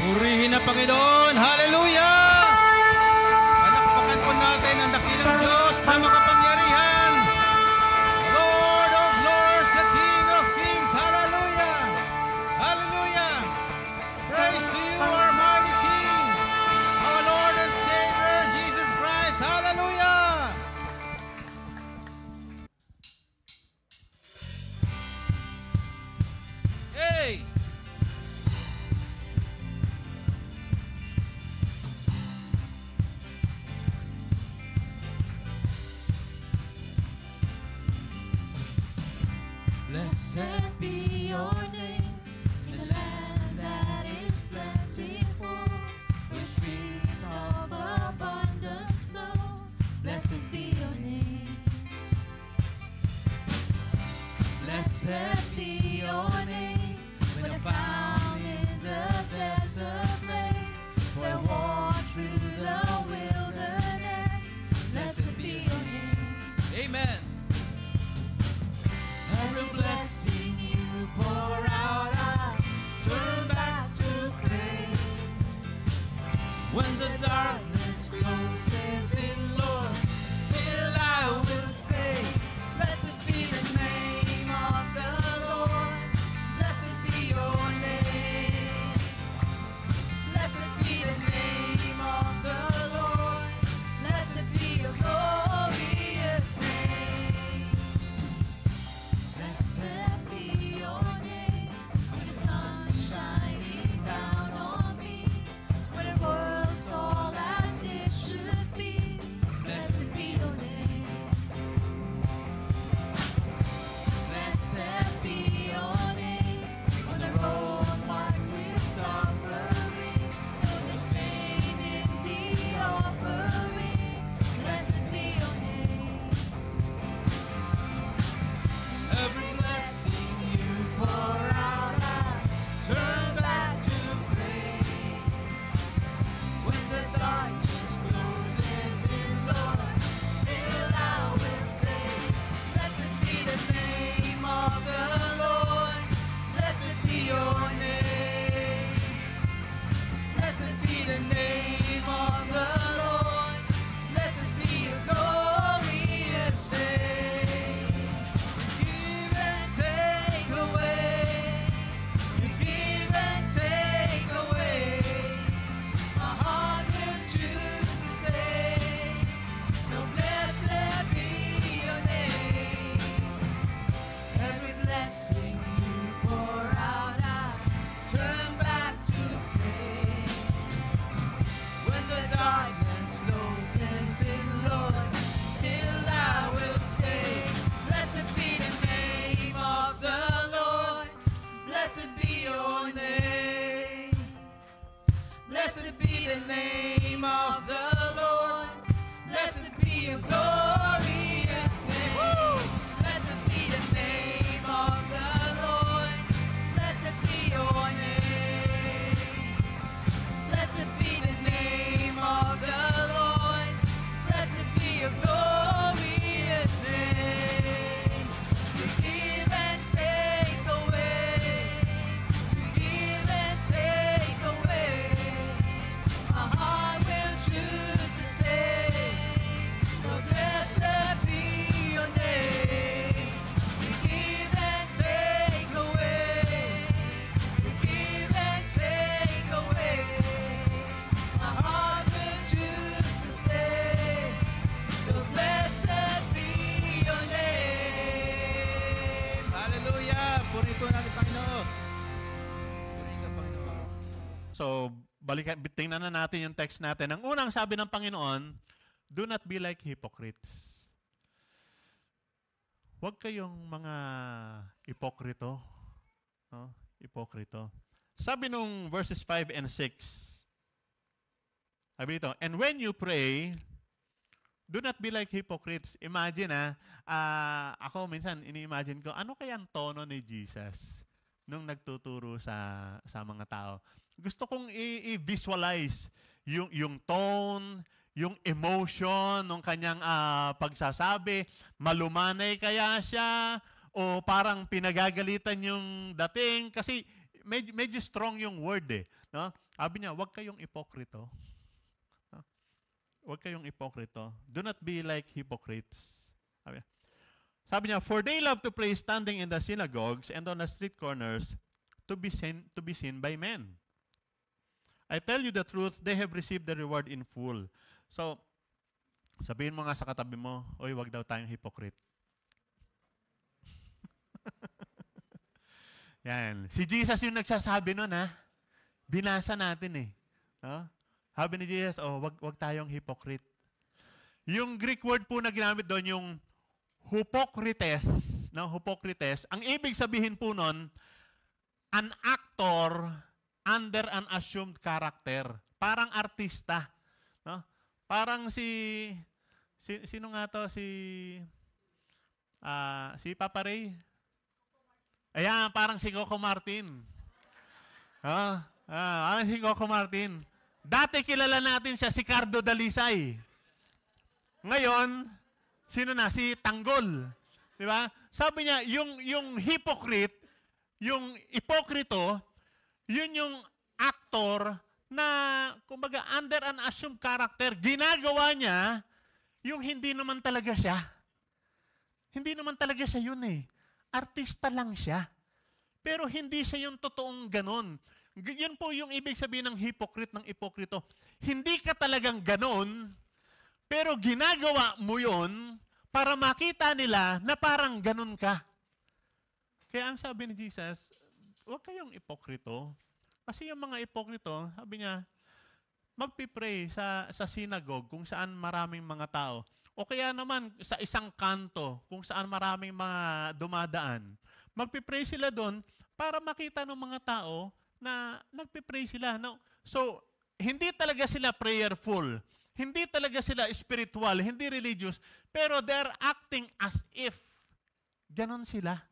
Purihin na Panginoon. Hallelujah! Palakpakan po natin ang dakilang Diyos na makapangyarihan. Lord of Lords, the King of Kings. Hallelujah! Hallelujah! Praise to you, our mighty King, our Lord and Savior, Jesus Christ. Hallelujah! Hey! Blessed be your name in the land that is plentiful, where streams of abundance flow. Blessed be your name. Blessed be your name when I found in the desert place, where I walked through the wilderness. Blessed be your name. Amen. Every blessing you pour out, I turn back to praise. When the darkness closes in, Lord, still I will say, blessed be the name of the Lord. Blessed be your name. Blessed be the name of the Lord. Blessed be your glorious name. Blessed be your name, when the sun shining down on me, when the world's all as it should be. Blessed be your name. Blessed be your name, on the road marked with suffering, no disdain in the offering. Blessed be your name. Every blessing you pour out, I turn back to praise. When the darkness closes in, Lord, still I will say, blessed be the name of the Lord. Blessed be your name. Blessed be the name of the Lord. Blessed be your glorious name. Give and take away. You give and take away. My heart will choose to say, no, blessed be your name. Every blessing you pour out, I turn back to praise. When the darkness closes in, Lord, still I will say, blessed be the name of the Lord. Blessed be your name. Blessed be the name of the Lord. Blessed be your glorious name. Blessed be the name of the Lord. Blessed be your name. Blessed be the name of the Lord. Blessed be your glorious name. You give and take away. You give and take away. My heart will choose to say, Lord, blessed be your name. You give and take away. You give and take away. My heart will choose to say, Lord, blessed be your name. Hallelujah! Purihin po natin Panginoon. Purihin ka Panginoon. So, tingnan na natin yung text natin. Ang unang sabi ng Panginoon, do not be like hypocrites. Huwag kayong mga ipokrito. No? Ipokrito. Sabi nung verses 5 and 6, sabi dito, and when you pray, do not be like hypocrites. Imagine ako minsan ini-imagine ko, ano kaya ang tono ni Jesus nung nagtuturo sa mga tao? Gusto kong i-visualize yung tone, yung emotion ng kanyang pagsasabi. Malumanay kaya siya o parang pinagagalitan yung dating kasi medyo strong yung word eh. No? Sabi niya, huwag kayong ipokrito. No? Huwag kayong ipokrito. Do not be like hypocrites. Sabi niya, for they love to pray standing in the synagogues and on the street corners to be seen by men. I tell you the truth, they have received the reward in full. So, sabihin mo nga sa katabi mo, oy, wag daw tayong hypocrite. Yan. Si Jesus yung nagsasabi nun, ha? Binasa natin, eh. No? Sabi ni Jesus, wag tayong hypocrite. Yung Greek word po na ginamit doon, yung hypocrites, no? Hypocrites, ang ibig sabihin po nun, an actor under an assumed character. Parang artista. No? Parang sino nga to? Si Papa Ray? Ayan, parang si Coco Martin. Si Coco Martin. Dati kilala natin siya, si Cardo Dalisay. Ngayon, sino na? Si Tanggol. Di ba? Sabi niya, yung hypocrite, yung ipokrito, yun yung actor na, kumbaga, under an assumed character, ginagawa niya yung hindi naman talaga siya. Hindi naman talaga siya yun eh. Artista lang siya. Pero hindi siya yung totoong ganon. Yun po yung ibig sabihin ng hypocrite, ng ipokrito. Hindi ka talagang ganon, pero ginagawa mo yun para makita nila na parang ganon ka. Kaya ang sabi ni Jesus, huwag kayong ipokrito. Kasi yung mga ipokrito, sabi niya, magpipray sa synagogue kung saan maraming mga tao. O kaya naman sa isang kanto kung saan maraming mga dumadaan. Magpipray sila doon para makita ng mga tao na nagpipray sila. No? So, hindi talaga sila prayerful. Hindi talaga sila spiritual, hindi religious. Pero they're acting as if ganon sila.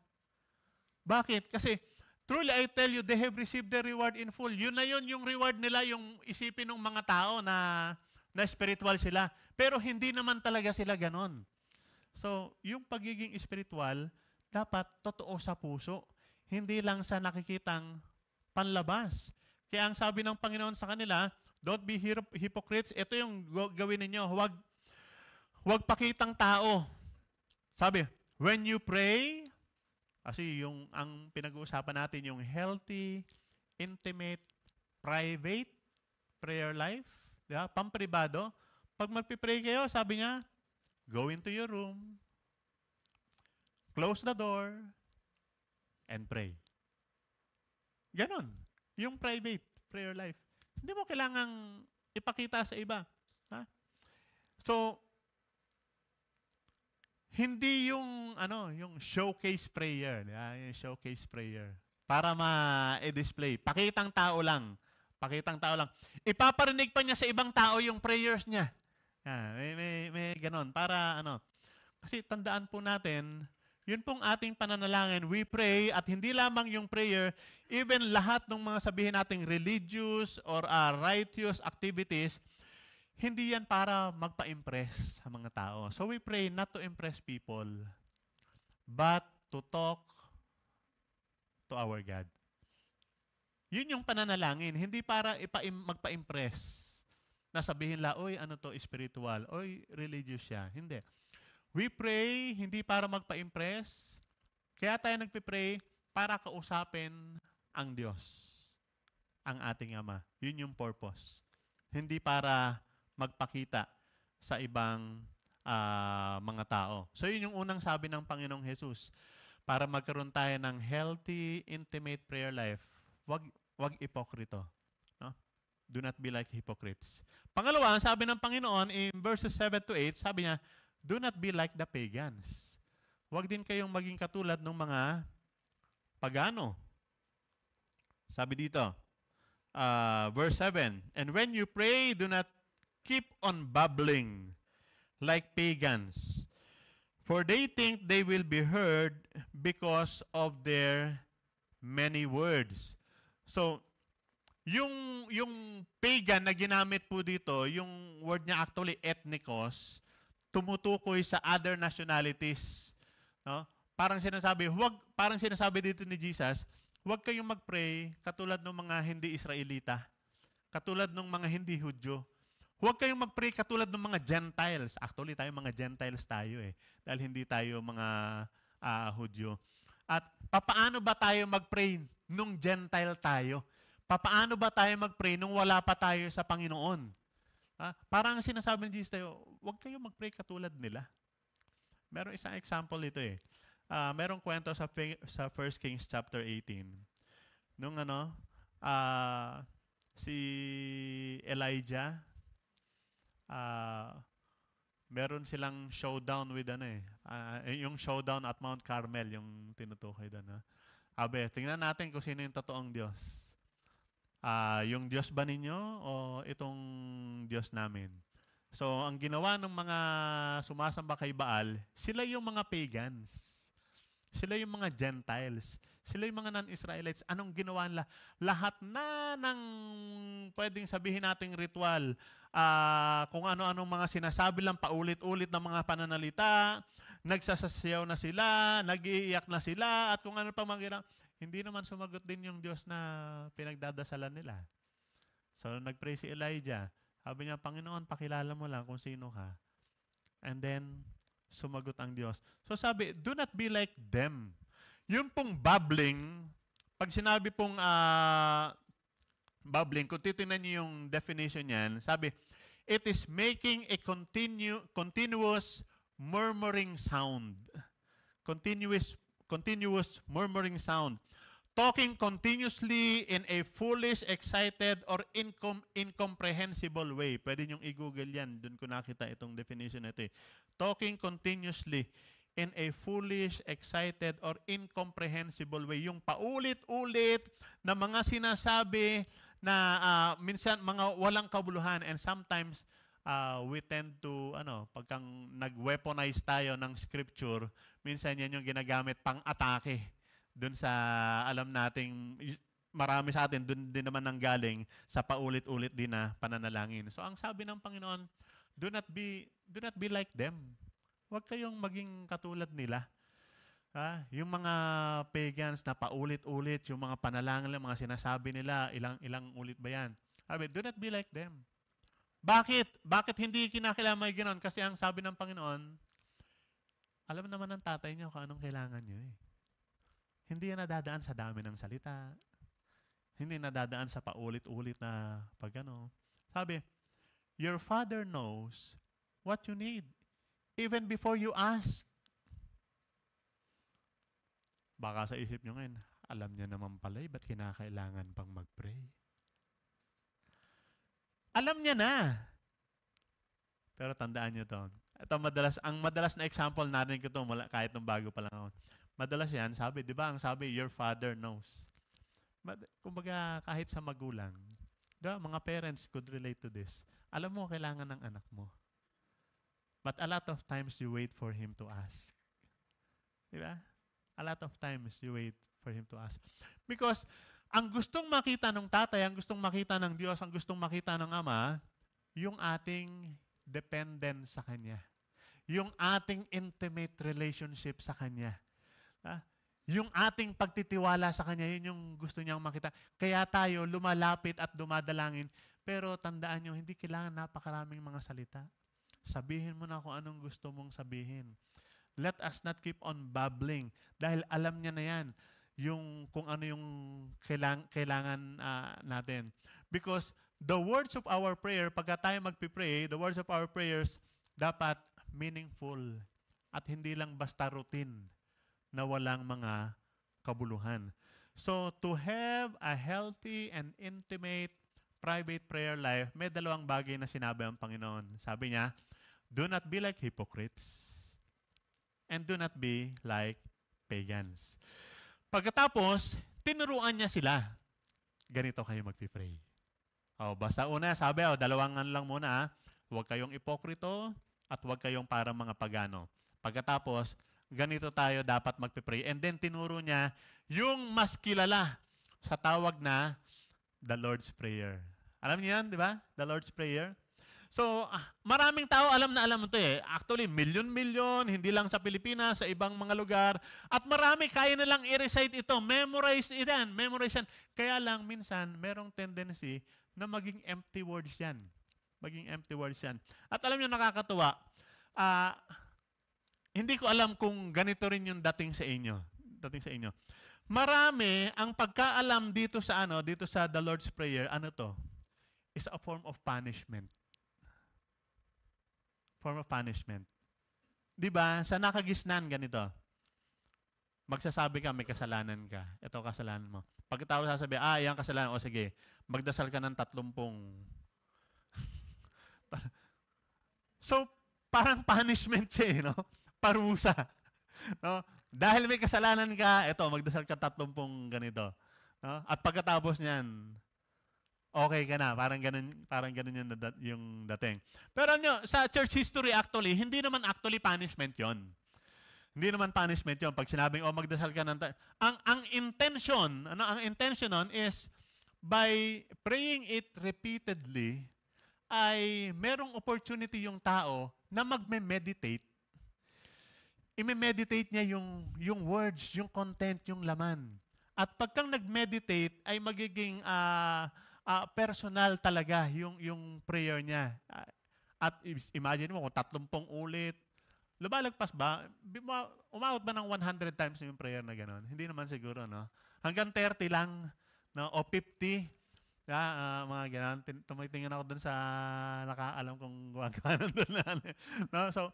Bakit? Kasi, truly I tell you, they have received their reward in full. Yun na yun, yung reward nila, yung isipin ng mga tao na spiritual sila. Pero hindi naman talaga sila ganon. So, yung pagiging spiritual, dapat totoo sa puso. Hindi lang sa nakikitang panlabas. Kaya ang sabi ng Panginoon sa kanila, don't be hypocrites. Ito yung gawin ninyo. Huwag pakitang tao. Sabi, when you pray, kasi ang pinag-uusapan natin yung healthy, intimate, private prayer life, diba? Pampribado. Pag magpipray kayo, sabi niya, go into your room, close the door, and pray. Ganon. Yung private prayer life. Hindi mo kailangang ipakita sa iba. Ha? So, hindi yung showcase prayer, yung showcase prayer para ma-display. Pakitang tao lang. Ipaparinig pa niya sa ibang tao yung prayers niya. May ganon para Kasi tandaan po natin, yun pong ating pananalangin. We pray at hindi lamang yung prayer, even lahat ng mga sabihin nating religious or righteous activities, hindi yan para magpa-impress sa mga tao. So we pray not to impress people, but to talk to our God. Yun yung pananalangin, hindi para magpa-impress. Na sabihin la, oy, spiritual, oy, religious siya. Hindi. We pray, hindi para magpa-impress. Kaya tayo nagpipray para kausapin ang Diyos, ang ating Ama. Yun yung purpose. Hindi para magpakita sa ibang mga tao. So yun yung unang sabi ng Panginoong Jesus. Para magkaroon tayo ng healthy, intimate prayer life, wag ipokrito. No? Do not be like hypocrites. Pangalawa, sabi ng Panginoon in verses 7 to 8, sabi niya, do not be like the pagans. Wag din kayong maging katulad ng mga pagano. Sabi dito, verse 7, and when you pray, do not keep on babbling like pagans, for they think they will be heard because of their many words. So, yung pagan na ginamit po dito, yung word niya actually ethnikos, tumutukoy sa other nationalities. No? Parang sinasabi dito ni Jesus, huwag kayong mag-pray katulad ng mga hindi Israelita, katulad ng mga hindi Hudyo. Huwag kayong mag-pray katulad ng mga Gentiles. Actually, tayo mga Gentiles tayo dahil hindi tayo mga Hudyo. At papaano ba tayo mag-pray nung Gentile tayo? Papaano ba tayo mag-pray nung wala pa tayo sa Panginoon? Parang sinasabi ni Jesus tayo, huwag kayong mag-pray katulad nila. Meron isang example ito merong kwento sa 1 Kings chapter 18. Nung si Elijah, meron silang showdown with yung showdown at Mount Carmel, yung tinutukoy doon. Tingnan natin kung sino yung totoong Diyos. Yung Diyos ba ninyo o itong Diyos namin? So, ang ginawa ng mga sumasamba kay Baal, sila yung mga pagans. Sila yung mga Gentiles. Sila yung mga non-Israelites. Anong ginawa nila? Lahat na ng pwedeng sabihin nating ritual, kung ano-anong mga sinasabi lang paulit-ulit ng mga pananalita, nagsasasayaw na sila, nag-iiyak na sila, at kung ano pang mga hindi naman sumagot din yung Diyos na pinagdadasalan nila. So, nag-pray si Elijah. Sabi niya, Panginoon, pakilala mo lang kung sino ka. And then, sumagot ang Diyos. So sabi, do not be like them. Yung pong babbling, pag sinabi pong babbling, kung titignan niyo yung definition niyan, sabi, it is making a continuous murmuring sound. Continuous murmuring sound. Talking continuously in a foolish, excited, or incomprehensible way. Pwede niyong i-google yan. Doon ko nakita itong definition na ito. Talking continuously in a foolish, excited, or incomprehensible way. Yung paulit-ulit na mga sinasabi na minsan mga walang kabuluhan, and sometimes we tend to, pagkang nag-weaponize tayo ng scripture, minsan yan yung ginagamit pang-atake. Doon sa alam nating marami sa atin, doon din naman nanggaling sa paulit-ulit din na pananalangin. So ang sabi ng Panginoon, do not be like them. Huwag kayong maging katulad nila. Yung mga pagans na paulit-ulit, yung mga panalangin, mga sinasabi nila, ilang ulit ba yan? Sabi, do not be like them. Bakit? Bakit hindi kinakailangan may ganoon? Kasi ang sabi ng Panginoon, alam naman ng tatay niyo kung anong kailangan niyo Hindi yan nadadaan sa dami ng salita. Hindi nadadaan sa paulit-ulit na Sabi, your Father knows what you need even before you ask. Baka sa isip nyo ngayon, alam niya naman pala, ba't kinakailangan pang mag-pray? Alam niya na. Pero tandaan niyo to. Ito ang madalas na example natin ko to kahit nung bago pa lang ako. Madalas yan, sabi, di ba? Ang sabi, your Father knows. Kumbaga, kahit sa magulang, di ba? Mga parents could relate to this. Alam mo, kailangan ng anak mo. But a lot of times, you wait for him to ask. Di ba? A lot of times, you wait for him to ask. Because, ang gustong makita ng tatay, ang gustong makita ng Diyos, ang gustong makita ng Ama, yung ating dependence sa Kanya. Yung ating intimate relationship sa Kanya. Yung ating pagtitiwala sa Kanya, yun yung gusto niyang makita. Kaya tayo lumalapit at dumadalangin. Pero tandaan nyo, hindi kailangan napakaraming mga salita. Sabihin mo na kung anong gusto mong sabihin. Let us not keep on babbling. Dahil alam niya na yan, kung ano yung kailangan natin. Because the words of our prayer, pagka tayo magpipray, the words of our prayers, dapat meaningful. At hindi lang basta routine na walang mga kabuluhan. So, to have a healthy and intimate private prayer life, may dalawang bagay na sinabi ang Panginoon. Sabi niya, do not be like hypocrites and do not be like pagans. Pagkatapos, tinuruan niya sila. Ganito kayo magpipray. Basta una, sabi, dalawangan lang muna. Huwag kayong ipokrito at huwag kayong parang mga pagano. Pagkatapos, ganito tayo dapat magpipray. And then tinuro niya yung mas kilala sa tawag na the Lord's Prayer. Alam niyo yan, di ba? The Lord's Prayer. So, maraming tao alam na alam mo ito eh. Actually, milyon-milyon, hindi lang sa Pilipinas, sa ibang mga lugar. At marami, kaya na lang i-recite ito. Memorize yan. Kaya lang, minsan, merong tendency na maging empty words yan. At alam niyo, nakakatuwa, hindi ko alam kung ganito rin yung dating sa inyo. Marami ang pagkaalam dito sa The Lord's Prayer, is a form of punishment. Di ba? Sa nakagisnan, ganito. Magsasabi ka, may kasalanan ka. Ito kasalanan mo. Pagkatapos sasabi, yan kasalanan. O sige, magdasal ka ng 30. So, parang punishment siya, no? Parusa. No? Dahil may kasalanan ka, magdasal ka 30 ganito. No? At pagkatapos niyan, okay ka na. Parang ganun yung dating. Pero sa church history actually, hindi naman actually punishment yon. Pag sinabing, magdasal ka ng... Ang intention nun is, by praying it repeatedly, ay merong opportunity yung tao na magme-meditate. I-meditate niya yung words, yung content, yung laman. At pagkang nag-meditate, ay magiging... personal talaga yung prayer niya. At imagine mo kung 30 ulit, lumalagpas ba? Umabot ba ng 100 times yung prayer na gano'n? Hindi naman siguro, no? Hanggang 30 lang, no? O 50. Mga gano'n. Tumitingin ako dun sa nakaalam kong gumagawa doon. No? So,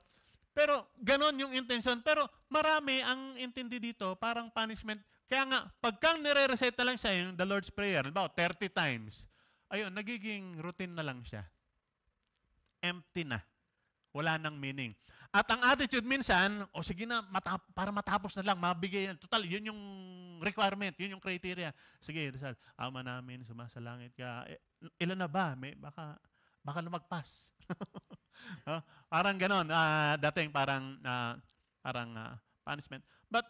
pero gano'n yung intention. Pero marami ang intindi dito, parang punishment. Kaya nga, pagkang nire-recite na lang siya yung The Lord's Prayer, about 30 times, ayun, nagiging routine na lang siya. Empty na. Wala nang meaning. At ang attitude minsan, sige na, para matapos na lang, mabigay yan. Total, yun yung requirement, yun yung criteria. Sige, Rizal, Ama namin, sumasalangit ka. Ilan na ba? Baka lumagpas. Parang ganon. Dating parang punishment. But,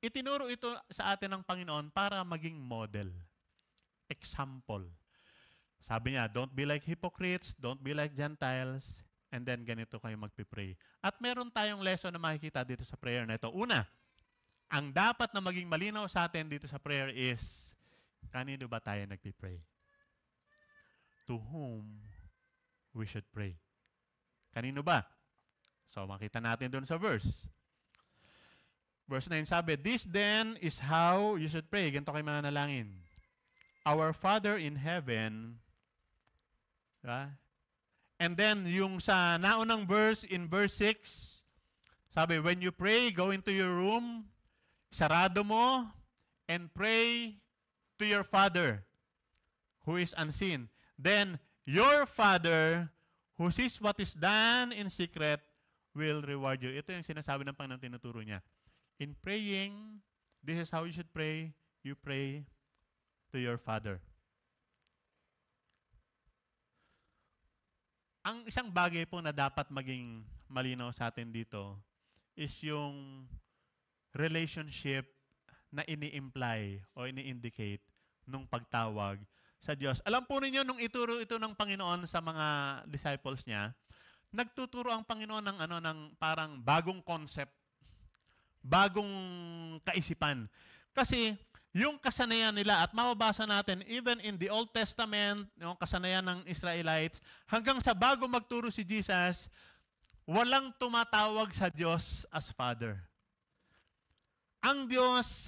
itinuro ito sa atin ng Panginoon para maging model. Example. Sabi niya, don't be like hypocrites, don't be like Gentiles, and then ganito kayo magpipray. At meron tayong lesson na makikita dito sa prayer na ito. Una, ang dapat na maging malinaw sa atin dito sa prayer is, kanino ba tayo nagpipray? To whom we should pray. Kanino ba? So, makita natin doon sa verse. Verse 9 sabi, this then is how you should pray. Ganito kayo mananalangin. Our Father in heaven, diba? And then, yung sa naunang verse, in verse 6, sabi, when you pray, go into your room, sarado mo, and pray to your Father, who is unseen. Then, your Father, who sees what is done in secret, will reward you. Ito yung sinasabi ng Panginoon, tinuturo niya. In praying, this is how you should pray. You pray to your Father. Ang isang bagay po na dapat maging malinaw sa atin dito is yung relationship na ini-imply o ini-indicate nung pagtawag sa Diyos. Alam po ninyo, nung ituro ito ng Panginoon sa mga disciples niya, nagtuturo ang Panginoon ng parang bagong concept, bagong kaisipan. Kasi yung kasanayan nila, at mababasa natin, even in the Old Testament, yung kasanayan ng Israelites, hanggang sa bago magturo si Jesus, walang tumatawag sa Diyos as Father. Ang Diyos,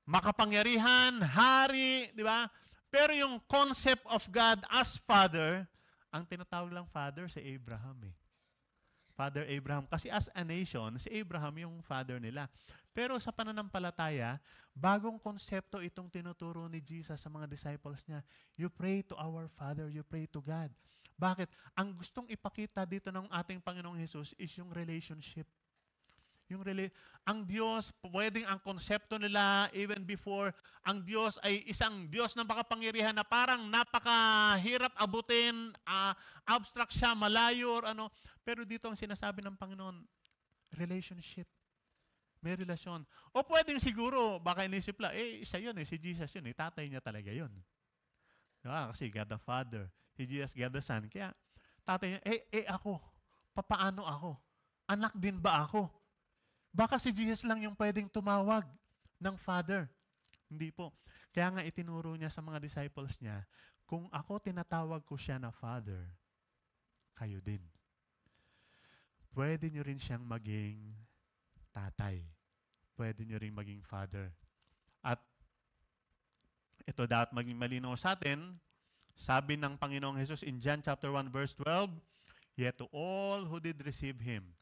makapangyarihan, hari, di ba? Pero yung concept of God as Father, ang tinatawag lang Father si Abraham eh. Father Abraham. Kasi as a nation, si Abraham yung father nila. Pero sa pananampalataya, bagong konsepto itong tinuturo ni Jesus sa mga disciples niya. You pray to our Father, you pray to God. Bakit? Ang gustong ipakita dito ng ating Panginoong Hesus is yung relationship. Ang Diyos, pwedeng ang konsepto nila even before, ang Diyos ay isang Diyos na makapangyarihan na parang napakahirap abutin, abstract siya, malayo, or ano. Pero dito ang sinasabi ng Panginoon, relationship. May relasyon. O pwedeng siguro, baka inisip lang, isa yun si Jesus yun, tatay niya talaga yun. Kasi God the Father. si Jesus God the Son. Kaya tatay niya, ako, papaano ako? Anak din ba ako? Baka si Jesus lang yung pwedeng tumawag ng Father. Hindi po. Kaya nga itinuro niya sa mga disciples niya, kung ako tinatawag ko siya na Father, kayo din. Pwede nyo rin siyang maging tatay. Pwede nyo rin maging Father. At ito dapat maging malinaw sa atin, sabi ng Panginoong Jesus in John chapter 1 verse 12, yet to all who did receive Him,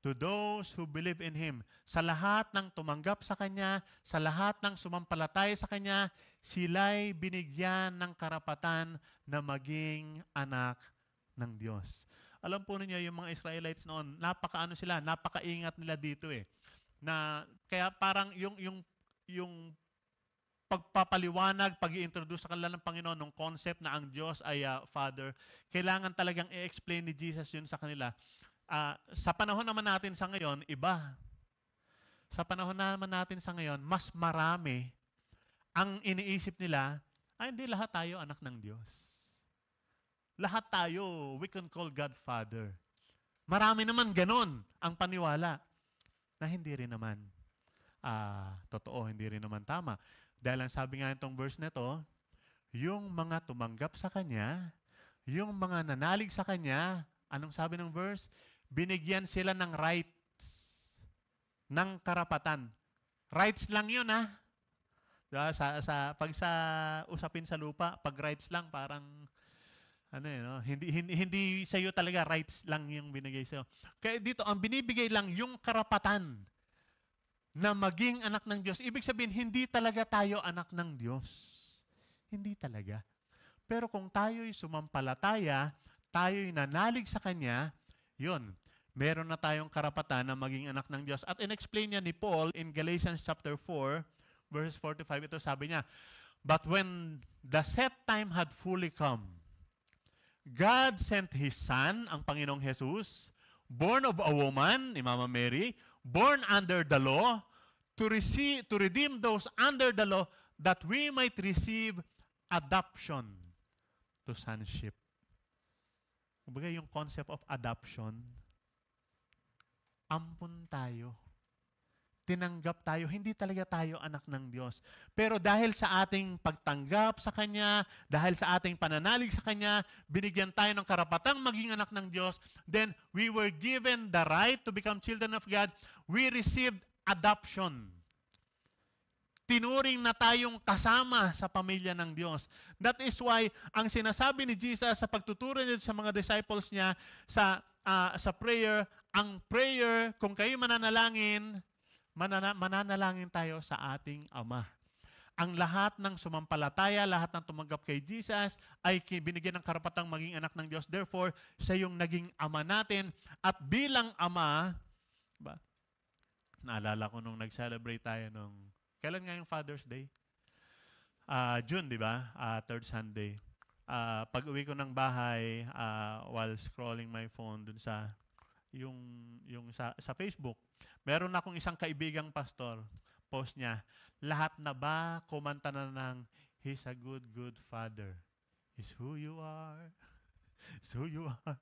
to those who believe in Him, sa lahat ng tumanggap sa Kanya, sa lahat ng sumampalataya sa Kanya, sila'y binigyan ng karapatan na maging anak ng Diyos. Alam po ninyo, yung mga Israelites noon, napakaingat nila dito Na, kaya parang yung pagpapaliwanag, pag-i-introduce sa kanila ng Panginoon ng concept na ang Diyos ay Father, kailangan talagang i-explain ni Jesus yun sa kanila. Sa panahon naman natin sa ngayon, iba. Sa panahon naman natin sa ngayon, mas marami ang iniisip nila, hindi lahat tayo anak ng Diyos. Lahat tayo, we can call God Father. Marami naman ganun ang paniwala na hindi rin naman totoo, hindi rin naman tama. Dahil ang sabi nga itong verse na to, yung mga tumanggap sa Kanya, yung mga nanalig sa Kanya, anong sabi ng verse? Binigyan sila ng rights, ng karapatan. Rights lang yun, Diba? Pag sa usapin sa lupa, pag rights lang, parang hindi sa iyo talaga rights lang yung binigay sa iyo. Kaya dito ang binibigay lang yung karapatan na maging anak ng Diyos. Ibig sabihin hindi talaga tayo anak ng Diyos. Hindi talaga. Pero kung tayo'y sumampalataya, tayo'y nanalig sa Kanya, yun, meron na tayong karapatan na maging anak ng Diyos. At in-explain niya ni Paul in Galatians chapter 4, verse 45, ito sabi niya, but when the set time had fully come, God sent His Son, ang Panginoong Jesus, born of a woman, ni Mama Mary, born under the law, to redeem those under the law, that we might receive adoption to sonship. Kumbaga yung concept of adoption, ampun tayo. Tinanggap tayo, hindi talaga tayo anak ng Diyos. Pero dahil sa ating pagtanggap sa Kanya, dahil sa ating pananalig sa Kanya, binigyan tayo ng karapatang maging anak ng Diyos, then we were given the right to become children of God. We received adoption. Tinuring na tayong kasama sa pamilya ng Diyos. That is why, ang sinasabi ni Jesus sa pagtuturo niya sa mga disciples niya sa prayer, ang prayer, kung kayo mananalangin tayo sa ating Ama. Ang lahat ng sumampalataya, lahat ng tumanggap kay Jesus ay binigyan ng karapatang maging anak ng Diyos. Therefore, siya yung naging Ama natin. At bilang Ama, naalala ko nung nag-celebrate tayo nung, kailan nga yung Father's Day? June, di ba? Third Sunday. Pag uwi ko ng bahay, while scrolling my phone dun sa Facebook, meron akong isang kaibigang pastor, post niya, lahat na ba kumanta na ng He's a good, good Father. It's who you are. It's who you are.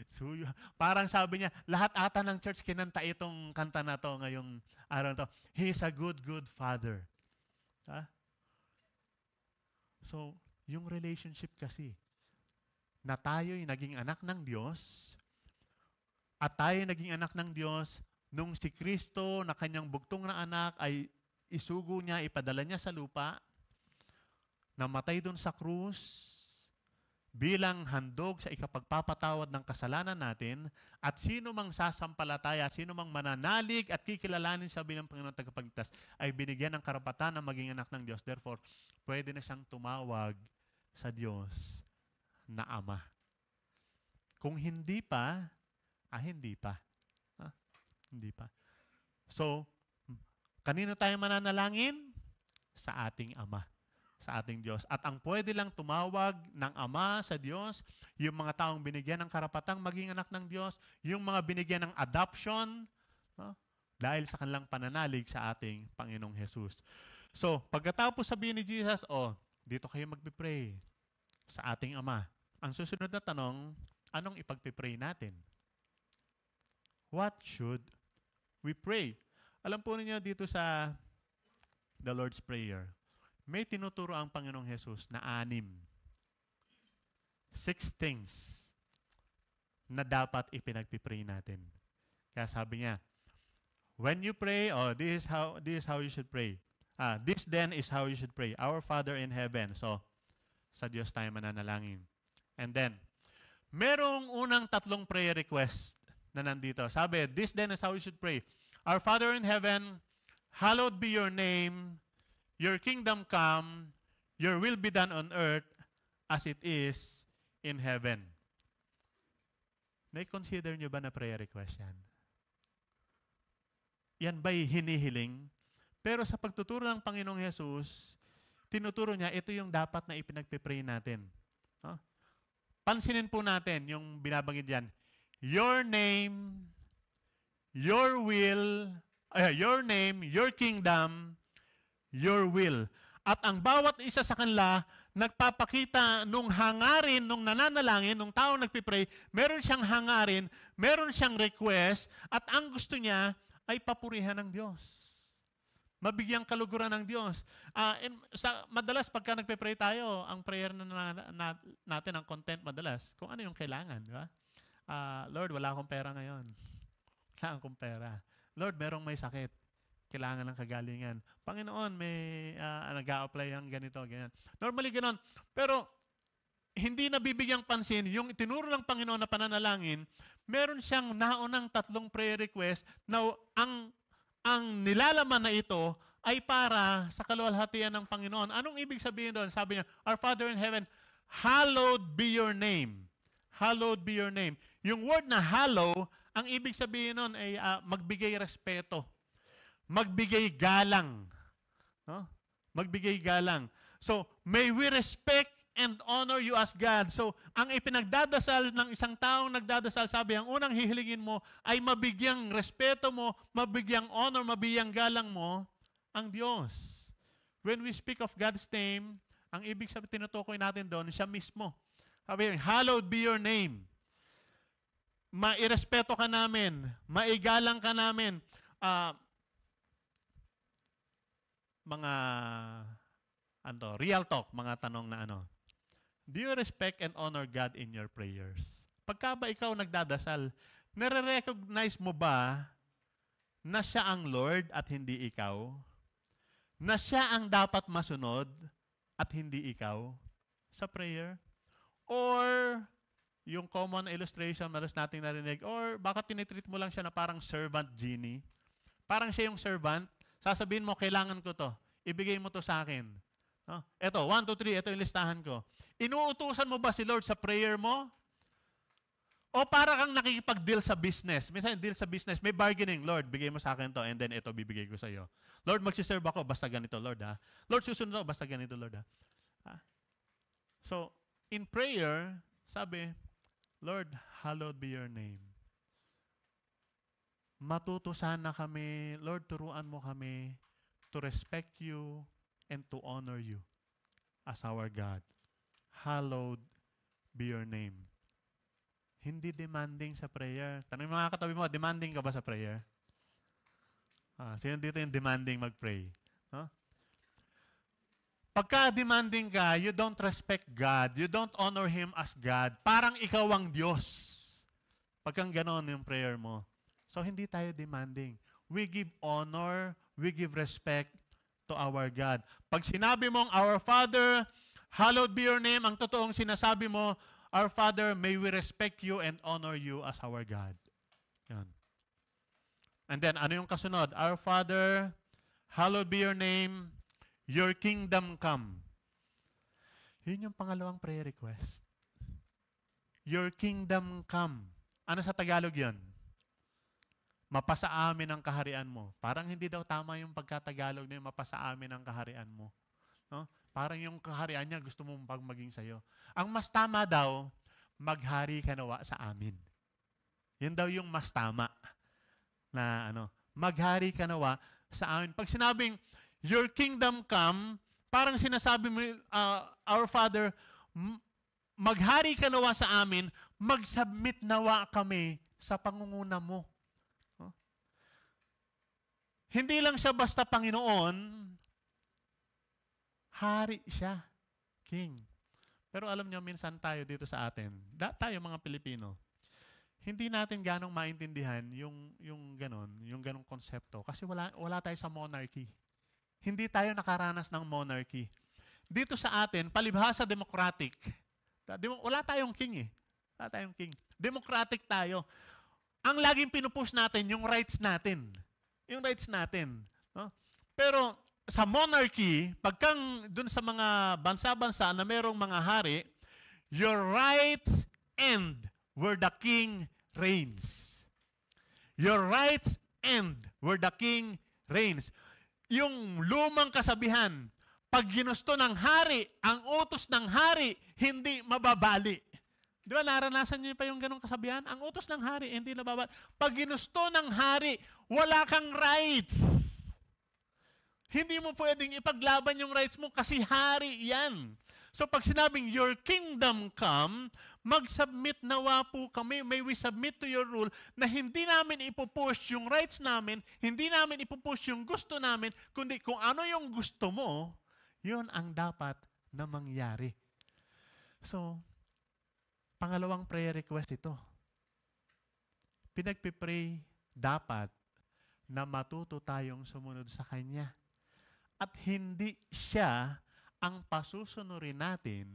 It's who you are. Parang sabi niya, lahat ata ng church kinanta itong kanta na to ngayong araw na to. He's a good, good Father. So, yung relationship kasi, na tayo'y naging anak ng Diyos, at tayo naging anak ng Diyos, nung si Kristo na kanyang bugtong na anak ay isugo niya, ipadala niya sa lupa, namatay doon sa krus, bilang handog sa ikapagpapatawad ng kasalanan natin, at sino mang sasampalataya, sino mang mananalig at kikilalanin sa bilang Panginoon tagapagligtas, ay binigyan ng karapatan na maging anak ng Diyos. Therefore, pwede na siyang tumawag sa Diyos na Ama. Kung hindi pa, hindi pa. Hindi pa. So, kanino tayo mananalangin? Sa ating Ama, sa ating Diyos. At ang pwede lang tumawag ng Ama sa Diyos, yung mga taong binigyan ng karapatang maging anak ng Diyos, yung mga binigyan ng adoption, dahil sa kanilang pananalig sa ating Panginoong Jesus. So, pagkatapos sabihin ni Jesus, dito kayo magpipray sa ating Ama. ang susunod na tanong, anong ipagpipray natin? What should we pray? Alam po niyo dito sa the Lord's Prayer, may tinuturo ang Panginoong Jesus na 6 things na dapat ipinagpipray natin. Kaya sabi niya, when you pray, this is how you should pray. This then is how you should pray. Our Father in heaven. So, sa Diyos tayo mananalangin. And then, merong unang 3 prayer request na nandito. Sabi, this then is how you should pray. Our Father in heaven, hallowed be your name, your kingdom come, your will be done on earth as it is in heaven. Na-consider nyo ba na prayer request yan? Yan ba'y hinihiling? Pero sa pagtuturo ng Panginoong Jesus, tinuturo niya, ito yung dapat na ipinagpipray natin. Pansinin po natin yung binabanggit dyan. Your name, your will, your name, your kingdom, your will. At ang bawat isa sa kanila, nagpapakita nung hangarin, nung nananalangin, nung tao nagpipray, meron siyang hangarin, meron siyang request, at ang gusto niya ay papurihan ng Diyos. Mabigyang kaluguran ng Diyos. Madalas, pagka nagpe-pray tayo, ang prayer natin, ang content madalas, kung ano yung kailangan. Di ba? Lord, wala akong pera ngayon. Wala akong pera. Lord, merong may sakit. Kailangan ng kagalingan. Panginoon, may nag-a-apply ang ganito, ganyan. Normally, ganoon. Pero, hindi nabibigyang pansin, yung itinuro ng Panginoon na pananalangin, meron siyang naunang 3 prayer request na ang nilalaman na ito ay para sa kaluwalhatian ng Panginoon. Anong ibig sabihin doon? Sabi niya, Our Father in heaven, hallowed be your name. Hallowed be your name. Yung word na hallow, ang ibig sabihin doon ay magbigay respeto. Magbigay galang. No? Magbigay galang. So, may we respect and honor you as God. So, ang ipinagdadasal ng isang taong nagdadasal, sabi, ang unang hihilingin mo ay mabigyang respeto mo, mabigyang honor, mabigyang galang mo ang Diyos. When we speak of God's name, ang ibig sabihin tinutukoy natin doon, siya mismo. Sabi, hallowed be your name. Mairespeto ka namin, maigalang ka namin. Mga real talk, mga tanong na do you respect and honor God in your prayers? Pagka ba ikaw nagdadasal, nare-recognize mo ba na siya ang Lord at hindi ikaw? Na siya ang dapat masunod at hindi ikaw sa prayer? Or yung common illustration malas nating narinig, or baka tinitreat mo lang siya na parang servant genie? Parang siya yung servant, sasabihin mo, kailangan ko to. Ibigay mo to sa akin. Ito, 1, 2, 3, ito yung listahan ko. Inuutusan mo ba si Lord sa prayer mo? O para kang nakikipag-deal sa business? Minsan, deal sa business, may bargaining. Lord, bigay mo sa akin to, and then ito, bibigay ko sa iyo. Lord, magsiserve ako, basta ganito, Lord, ha? Lord, susunod ako, basta ganito, Lord, ha? So, in prayer, sabi, Lord, hallowed be your name. Matuto sana kami, Lord, turuan mo kami to respect you and to honor you as our God. Hallowed be your name. Hindi demanding sa prayer. Tanong mga katabi mo, demanding ka ba sa prayer? Sino dito yung demanding mag-pray? Pagka demanding ka, you don't respect God. You don't honor Him as God. Parang ikaw ang Diyos. Pagkang ganon yung prayer mo. So, hindi tayo demanding. We give honor, we give respect to our God. Pag sinabi mong, Our Father, hallowed be your name, ang totoong sinasabi mo, Our Father, may we respect you and honor you as our God. Yan. And then, ano yung kasunod? Our Father, hallowed be your name, your kingdom come. Yun yung pangalawang prayer request. Your kingdom come. Ano sa Tagalog yun? Mapasa amin ang kaharian mo. Parang hindi daw tama yung pagkatagalog niya, mapasa amin ang kaharian mo. No? Parang yung kaharian niya gusto mong maging sa'yo. Ang mas tama daw, maghari ka nawa sa amin. Yan daw yung mas tama. Na maghari ka nawa sa amin. Pag sinabing, your kingdom come, parang sinasabi mo, Our Father, maghari ka nawa sa amin, mag-submit nawa kami sa pangunguna mo. No? Hindi lang siya basta Panginoon, hari siya, king. Pero alam niyo, minsan tayo dito sa atin, tayo mga Pilipino, hindi natin ganong maintindihan yung ganong konsepto. Kasi wala tayo sa monarchy. Hindi tayo nakaranas ng monarchy. Dito sa atin, palibhasa democratic. Wala tayong king eh. Wala tayong king. Democratic tayo. Ang laging pinupush natin, yung rights natin. Yung rights natin. No? Pero sa monarchy, pagkang dun sa mga bansa-bansa na merong mga hari, your rights end where the king reigns. Your rights end where the king reigns. Yung lumang kasabihan, pag ginusto ng hari, ang utos ng hari, hindi mababali. Di ba, naranasan niyo pa yung ganong kasabihan? Ang utos ng hari, hindi nababali. Pag ginusto ng hari, wala kang rights. Hindi mo pwedeng ipaglaban yung rights mo kasi hari yan. So pag sinabing, your kingdom come, mag-submit nawa po kami, may we submit to your rule, na hindi namin ipupush yung rights namin, hindi namin ipupush yung gusto namin, kundi kung ano yung gusto mo, yun ang dapat na mangyari. So, pangalawang prayer request ito. Pinagpipray dapat na matuto tayong sumunod sa Kanya. At hindi siya ang pasusunurin natin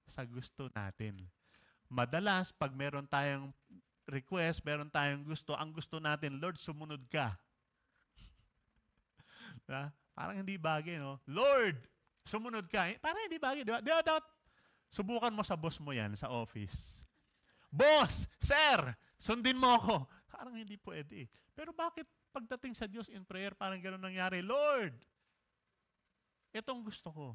sa gusto natin. Madalas, pag meron tayong request, meron tayong gusto, ang gusto natin, Lord, sumunod ka. Parang hindi bagay, no? Lord, sumunod ka. Parang hindi bagay, di ba? Subukan mo sa boss mo yan, sa office. Boss, sir, sundin mo ako. Parang hindi pwede. Pero bakit pagdating sa Diyos in prayer, parang gano'n nangyari? Lord, itong gusto ko.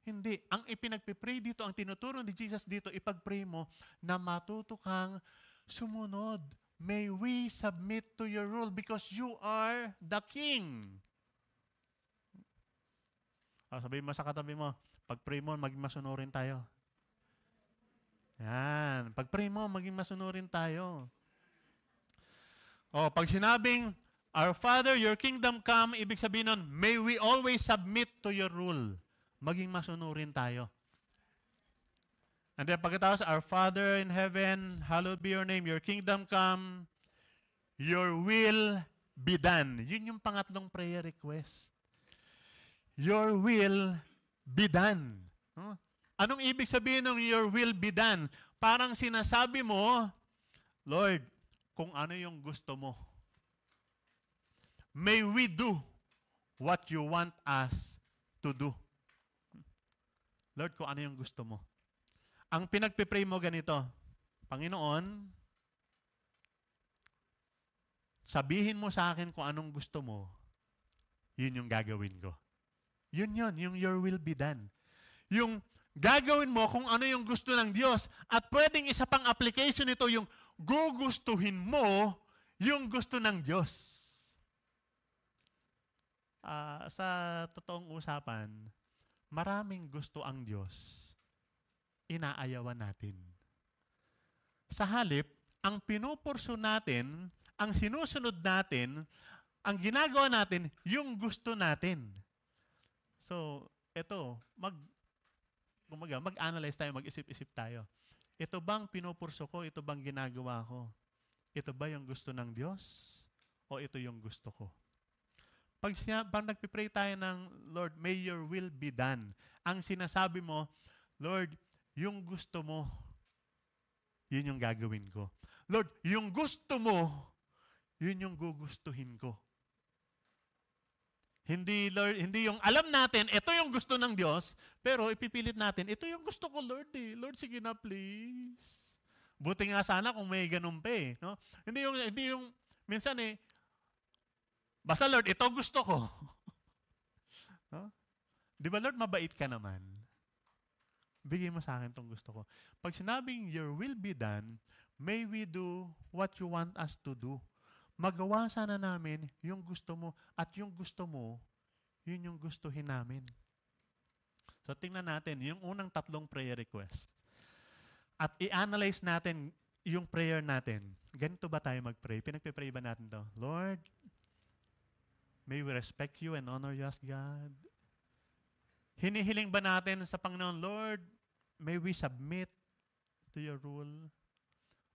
Hindi. Ang ipinagpipray dito, ang tinuturo ni Jesus dito, ipagpray mo na matuto kang sumunod. May we submit to your rule because you are the king. Sabihin mo sa katabi mo, pag-pray mo, maging masunurin tayo. Yan. Pag-pray mo, maging masunurin tayo. Pag sinabing, Our Father, your kingdom come, ibig sabihin nun, may we always submit to your rule. Maging masunurin tayo. And then pagkatapos, Our Father in heaven, hallowed be your name, your kingdom come, your will be done. Yun yung pangatlong prayer request. Your will be done. Anong ibig sabihin ng your will be done? Parang sinasabi mo, Lord, kung ano yung gusto mo. May we do what you want us to do. Lord, kung ano yung gusto mo. Ang pinagpipray mo ganito, Panginoon, sabihin mo sa akin kung anong gusto mo, yun yung gagawin ko. Yun, yung your will be done. Yung gagawin mo kung ano yung gusto ng Diyos. At pwedeng isa pang application nito, yung gugustuhin mo yung gusto ng Diyos. Sa totoong usapan, maraming gusto ang Diyos, inaayawan natin. Sa halip, ang pinupurso natin, ang sinusunod natin, ang ginagawa natin, yung gusto natin. So, ito, mag-analyze tayo, mag-isip-isip tayo. Ito bang pinupurso ko? Ito bang ginagawa ko? Ito ba yung gusto ng Diyos? O ito yung gusto ko? Pag nagpipray tayo ng, Lord, may your will be done. Ang sinasabi mo, Lord, yung gusto mo, yun yung gagawin ko. Lord, yung gusto mo, yun yung gugustuhin ko. Hindi, Lord, hindi yung alam natin, ito yung gusto ng Diyos, pero ipipilit natin, ito yung gusto ko, Lord. Lord, sige na, please. Buti nga sana kung may ganun pa eh. No? Hindi yung, minsan basta Lord, ito gusto ko. No? Di ba Lord, mabait ka naman? Bigay mo sa akin itong gusto ko. Pag sinabing, your will be done, may we do what you want us to do. Magawa sana namin yung gusto mo at yung gusto mo, yun yung gustuhin namin. So tingnan natin, yung unang tatlong prayer request. at i-analyze natin yung prayer natin. Ganito ba tayo mag-pray? Pinagpipray ba natin to? Lord, may we respect you and honor you as God. Hinihiling ba natin sa Panginoon, Lord, may we submit to your rule?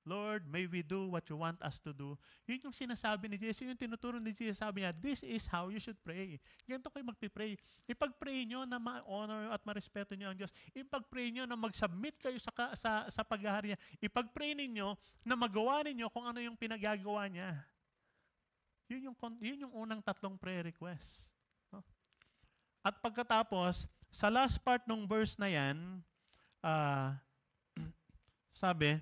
Lord, may we do what you want us to do. Yun yung sinasabi ni Jesus, yung tinuturo ni Jesus, sabi niya, this is how you should pray. Ganito kayo magpipray. Ipag-pray nyo na ma-honor at ma-respeto nyo ang Diyos. Ipag-pray nyo na mag-submit kayo sa paghahari niya. Ipag-pray ninyo na magawa ninyo kung ano yung pinagagawa niya. Yun yung unang tatlong prayer request. No? At pagkatapos, sa last part ng verse na yan, sabi,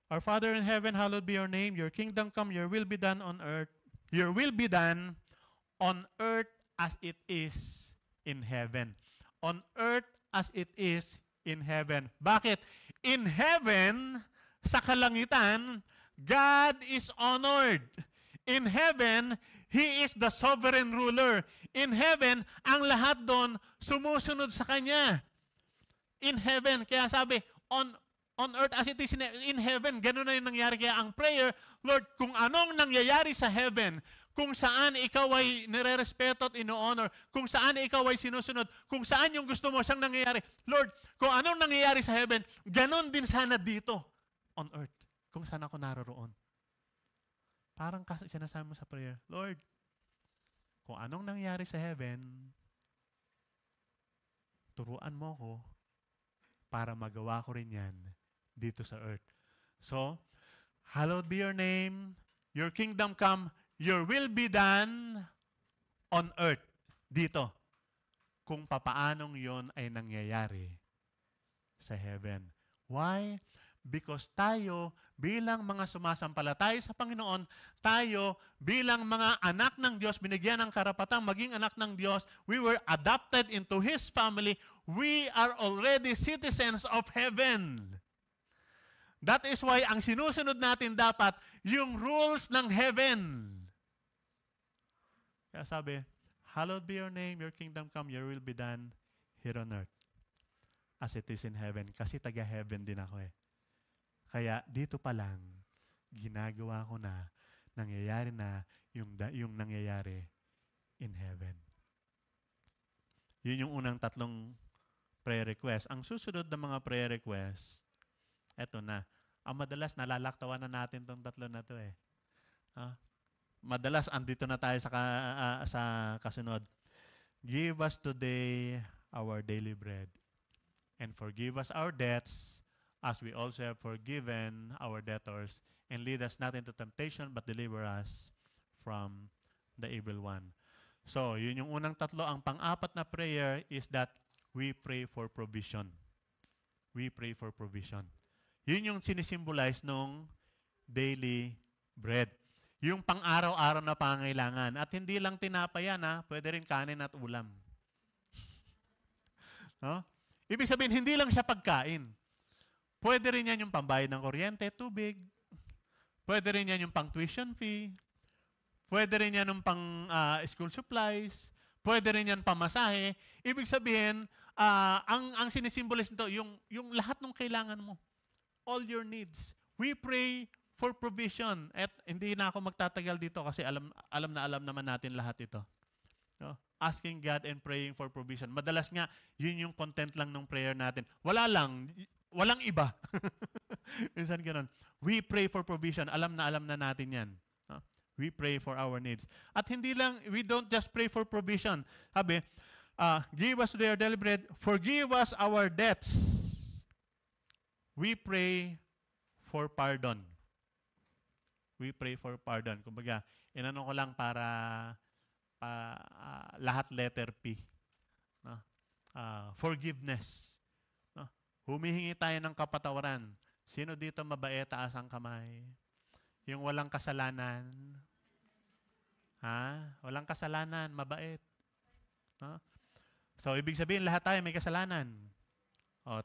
Our Father in heaven, hallowed be your name. Your kingdom come, your will be done on earth. Your will be done on earth as it is in heaven. On earth as it is in heaven. Bakit? In heaven, sa kalangitan, God is honored. In heaven, He is the sovereign ruler. In heaven, ang lahat doon sumusunod sa Kanya. In heaven, kaya sabi, on earth as it is in heaven, ganun na yung nangyari. Kaya ang prayer, Lord, kung anong nangyayari sa heaven, kung saan ikaw ay nire-respeto at ino-honor, kung saan ikaw ay sinusunod, kung saan yung gusto mo siyang nangyayari, Lord, kung anong nangyayari sa heaven, ganun din sana dito on earth, kung saan ako naroroon. Parang sinasabi mo sa prayer, Lord, kung anong nangyayari sa heaven, turuan mo ko para magawa ko rin yan dito sa earth. So, hallowed be your name, your kingdom come, your will be done on earth, dito. Kung papaanong yon ay nangyayari sa heaven. Why? Because tayo, bilang mga sumasampalataya sa Panginoon, tayo, bilang mga anak ng Diyos, binigyan ng karapatang maging anak ng Diyos, we were adopted into His family, we are already citizens of heaven. That is why ang sinusunod natin dapat yung rules ng heaven. Kaya sabi, hallowed be your name, your kingdom come, your will be done here on earth as it is in heaven. Kasi taga-heaven din ako eh. Kaya dito pa lang, ginagawa ko na, nangyayari na yung nangyayari in heaven. Yun yung unang tatlong prayer request. Ang susunod na mga prayer request, eto na. Ang madalas, nalalaktawan na natin tong tatlo na to eh. Madalas, andito na tayo sa kasunod. Give us today our daily bread. And forgive us our debts as we also have forgiven our debtors. And lead us not into temptation, but deliver us from the evil one. So, yun yung unang tatlo. Ang pang-apat na prayer is that we pray for provision. We pray for provision. Yun yung sinisimbolize nung daily bread. Yung pang-araw-araw na pangailangan. At hindi lang tinapay yan, pwede rin kanin at ulam. No? Ibig sabihin, hindi lang siya pagkain. Pwede rin yan yung pambayad ng kuryente, tubig. Pwede rin yan yung pang-tuition fee. Pwede rin yan yung pang-school supplies. Pwede rin yan pamasahe. Ibig sabihin, ang sinisimbolize nito, yung lahat ng kailangan mo. All your needs. We pray for provision. At hindi na ako magtatagal dito kasi alam naman natin lahat ito. No? Asking God and praying for provision. Madalas nga, yun yung content lang ng prayer natin. Walang iba. Minsan ganun. We pray for provision. Alam na natin yan. No? We pray for our needs. At hindi lang, we don't just pray for provision. Sabi, give us today our daily bread. Forgive us our debts. We pray for pardon. We pray for pardon. Kumbaga, inano ko lang para lahat letter P. No? Forgiveness. No? Humihingi tayo ng kapatawaran. Sino dito mabait, taas ang kamay? Yung walang kasalanan. Walang kasalanan, mabait. No? So, ibig sabihin, lahat tayo may kasalanan.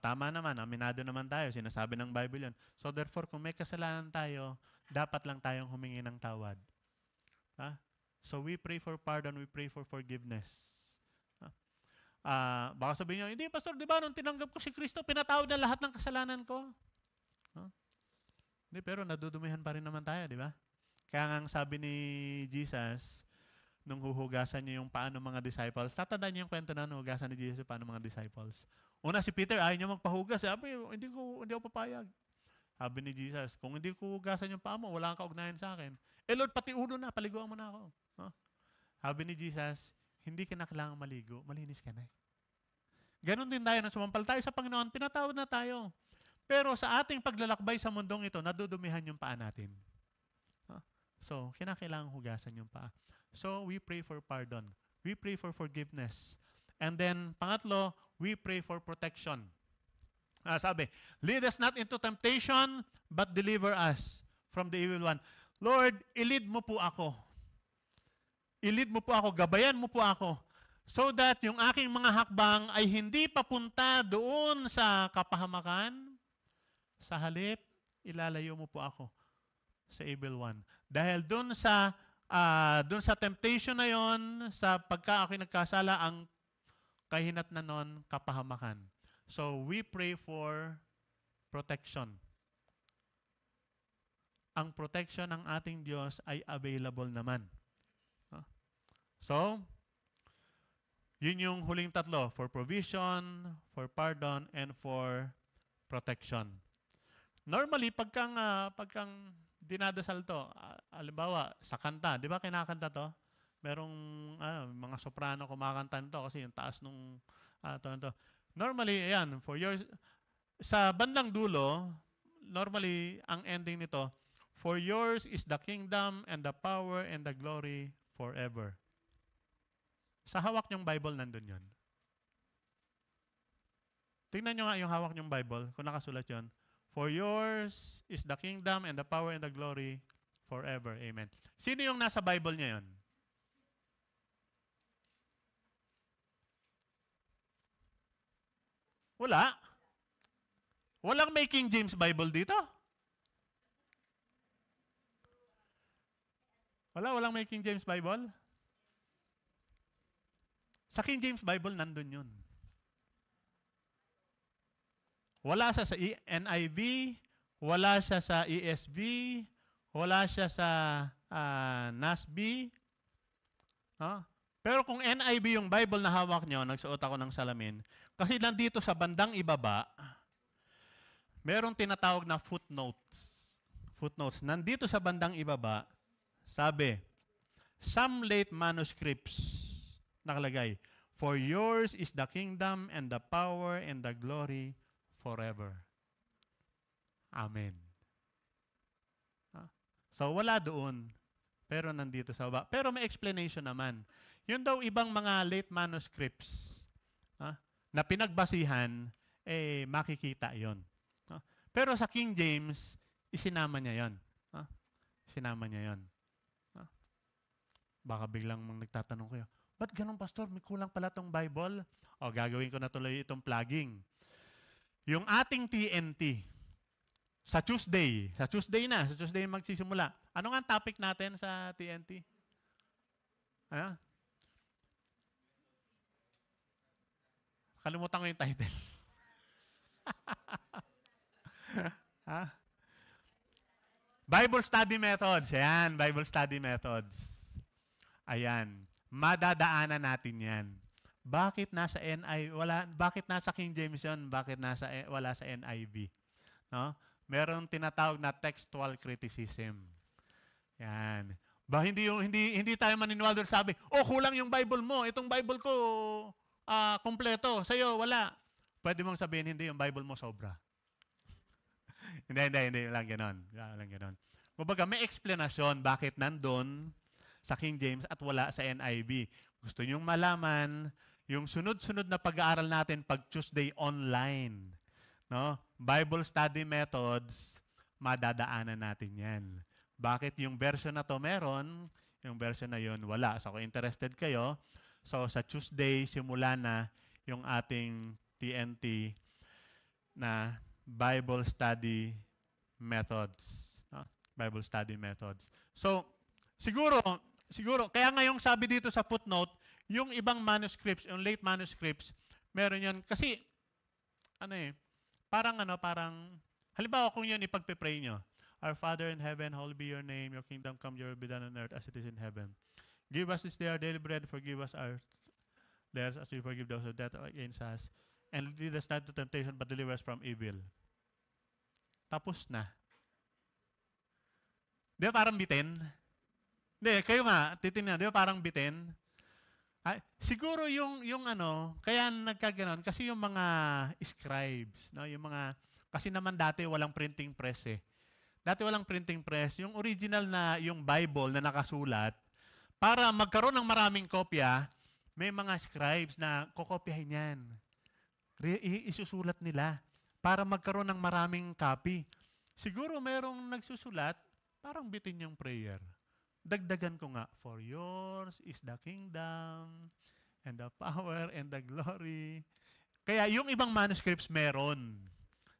Tama naman, aminado naman tayo, sinasabi ng Bible yun. So therefore, kung may kasalanan tayo, dapat lang tayong humingi ng tawad. So we pray for pardon, we pray for forgiveness. Baka sabihin nyo, hindi, Pastor, di ba nung tinanggap ko si Kristo, pinatawad na lahat ng kasalanan ko? No? Hindi, pero nadudumihan pa rin naman tayo, di ba? Kaya nga ang sabi ni Jesus, nung huhugasan niya yung paa ng mga disciples, tatandaan niyo yung kwento na huhugasan ni Jesus yung paa ng mga disciples. Una, si Peter, ayaw niya magpahugas. Sabi, hindi ako papayag. Sabi ni Jesus, kung hindi ko hugasan yung paa mo, wala kang kaugnayan sa akin. Lord, pati ulo na, paliguan mo na ako. No? Sabi ni Jesus, hindi ka na kailangang maligo, malinis ka na. Ganon din tayo, nang sumampal tayo sa Panginoon, pinatawad na tayo. Pero sa ating paglalakbay sa mundong ito, nadudumihan yung paa natin. No? So, kinakailangan hugasan yung paa. So, we pray for pardon. We pray for forgiveness. And then, pangatlo, we pray for protection. Sabi, lead us not into temptation, but deliver us from the evil one. Lord, ilid mo po ako. Ilid mo po ako, gabayan mo po ako, so that yung aking mga hakbang ay hindi papunta doon sa kapahamakan. Sa halip, ilalayo mo po ako sa evil one. Dahil doon sa temptation na yon, sa pagka ako'y nagkasala, ang kahinat na nun, kapahamakan. So, we pray for protection. Ang protection ng ating Diyos ay available naman. So, yun yung huling tatlo, for provision, for pardon, and for protection. Normally, pagkang dinadasal to, halimbawa, sa kanta, di ba kinakanta to? Merong mga soprano kumakanta to kasi yung taas nung to. Normally, ayan, sa bandang dulo, normally, ang ending nito, for yours is the kingdom and the power and the glory forever. Sa hawak niyong Bible, nandun yun. Tingnan nyo nga yung hawak niyong Bible, kung nakasulat yun. For yours is the kingdom and the power and the glory forever. Amen. Sino yung nasa Bible niya yun? Wala. Walang may King James Bible dito. Walang may King James Bible. Sa King James Bible, nandun yun. Wala siya sa NIV, wala siya sa ESV, wala siya sa NASB. Pero kung NIV yung Bible na hawak nyo, nagsuot ako ng salamin, kasi nandito sa bandang ibaba, merong tinatawag na footnotes. Footnotes. Nandito sa bandang ibaba, sabi, some late manuscripts, nakalagay, for yours is the kingdom and the power and the glory forever. Amen. So, wala doon. Pero nandito sa baba. Pero may explanation naman. Yun daw ibang mga late manuscripts na pinagbasihan, makikita yon. Pero sa King James, isinama niya yon. Isinama niya yon. Baka biglang nagtatanong kayo, ba't ganun, Pastor? May kulang pala tong Bible? O, gagawin ko na tuloy itong plugging. Yung ating TNT, sa Tuesday magsisimula. Ano nga ang topic natin sa TNT? Kalimutan ko yung title. Bible study methods. Ayan, Bible study methods. Ayan. Madadaanan natin yan. Bakit nasa bakit nasa King James yun? Bakit wala sa NIV? No? Meron tinatawag na textual criticism. Yan. Hindi tayo maniniwala doon, sabi, kulang yung Bible mo. Itong Bible ko, kompleto. Sa'yo, wala. Pwede mong sabihin, hindi, yung Bible mo sobra. Hindi. Walang ganon. Kumbaga, may explanation bakit nandun sa King James at wala sa NIV. Gusto nyong malaman yung sunod-sunod na pag-aaral natin pag Tuesday online. No? Bible study methods, madadaanan natin yan. Bakit yung version na to meron, yung version na yun wala. So kung interested kayo, so sa Tuesday simula na yung ating TNT na Bible study methods. No? Bible study methods. So, siguro, kaya ngayong sabi dito sa footnote, Yung ibang manuscripts, yung late manuscripts, meron yun. Kasi, parang, halimbawa kung yun ipagpe-pray nyo, Our Father in heaven, holy be your name, your kingdom come, your will be done on earth as it is in heaven. Give us this day our daily bread, forgive us our debts as we forgive those who debt against us. And lead us not to temptation, but deliver us from evil. Tapos na. Di ba parang bitin? Hindi, kayo nga, titingnan, di ba parang bitin? Siguro kaya nagkaganon, kasi yung mga scribes, no, yung mga, kasi naman dati walang printing press eh. Dati walang printing press, yung original na, yung Bible na nakasulat, para magkaroon ng maraming kopya, may mga scribes na kokopyahin yan. Isusulat nila para magkaroon ng maraming copy. Siguro merong nagsusulat, parang bitin yung prayer. Dagdagan ko nga, for yours is the kingdom, and the power, and the glory. Kaya yung ibang manuscripts meron.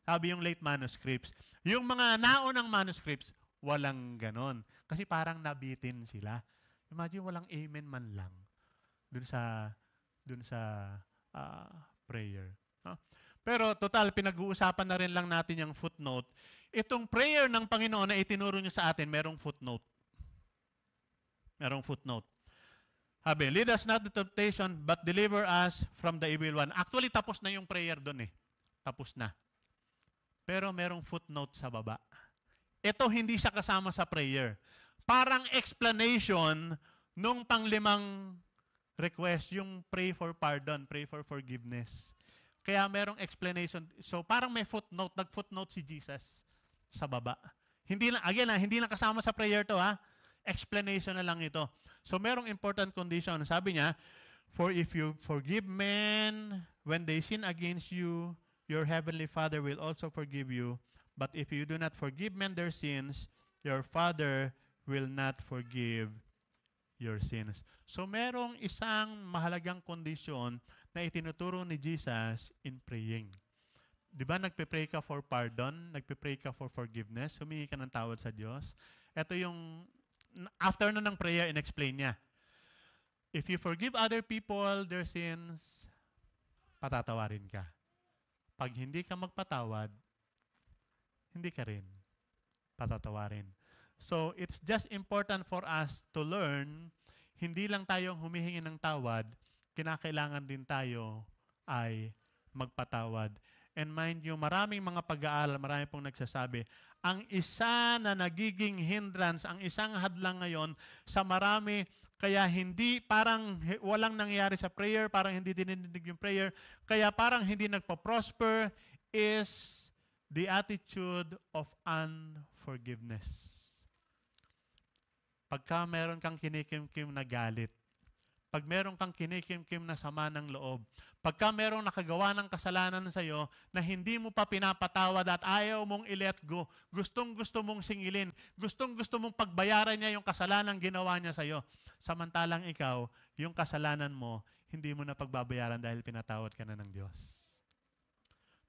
Sabi yung late manuscripts. Yung mga naunang manuscripts, walang ganon. Kasi parang nabitin sila. Imagine walang amen man lang dun sa prayer. Huh? Pero total, pinag-uusapan na rin lang natin yung footnote. Itong prayer ng Panginoon na itinuro niyo sa atin, merong footnote. Merong footnote. Sabi, lead us not to temptation, but deliver us from the evil one. Actually, tapos na yung prayer doon eh. Tapos na. Pero merong footnote sa baba. Ito hindi siya kasama sa prayer. Parang explanation nung panglimang request, yung pray for pardon, pray for forgiveness. Kaya merong explanation. So parang may footnote, nag-footnote si Jesus sa baba. Hindi na kasama sa prayer to ha. Explanation na lang ito. So merong important condition. Sabi niya, for if you forgive men when they sin against you, your heavenly Father will also forgive you. But if you do not forgive men their sins, your Father will not forgive your sins. So merong isang mahalagang kondisyon na itinuturo ni Jesus in praying. Di ba nagpe-pray ka for pardon, nagpe-pray ka for forgiveness, humingi ka ng tawad sa Diyos. Ito yung, after na ng prayer, in-explain niya. If you forgive other people their sins, patatawarin ka. Pag hindi ka magpatawad, hindi ka rin patatawarin. So, it's just important for us to learn, hindi lang tayong humihingi ng tawad, kinakailangan din tayo ay magpatawad. And mind you, maraming mga pag-aaral, marami pong nagsasabi, ang isa na nagiging hindrance, ang isang hadlang ngayon sa marami, kaya hindi, parang walang nangyayari sa prayer, parang hindi dinidinig yung prayer, kaya parang hindi nagpa-prosper, is the attitude of unforgiveness. Pagka meron kang kinikim-kim na galit, pag meron kang kinikim-kim na sama ng loob, pagka merong nakagawa ng kasalanan sa iyo na hindi mo pa pinapatawad at ayaw mong i-let go, gustong-gusto mong singilin, gustong-gusto mong pagbayaran niya yung kasalanan ginawa niya sa iyo. Samantalang ikaw, yung kasalanan mo, hindi mo na pagbabayaran dahil pinatawad ka na ng Diyos.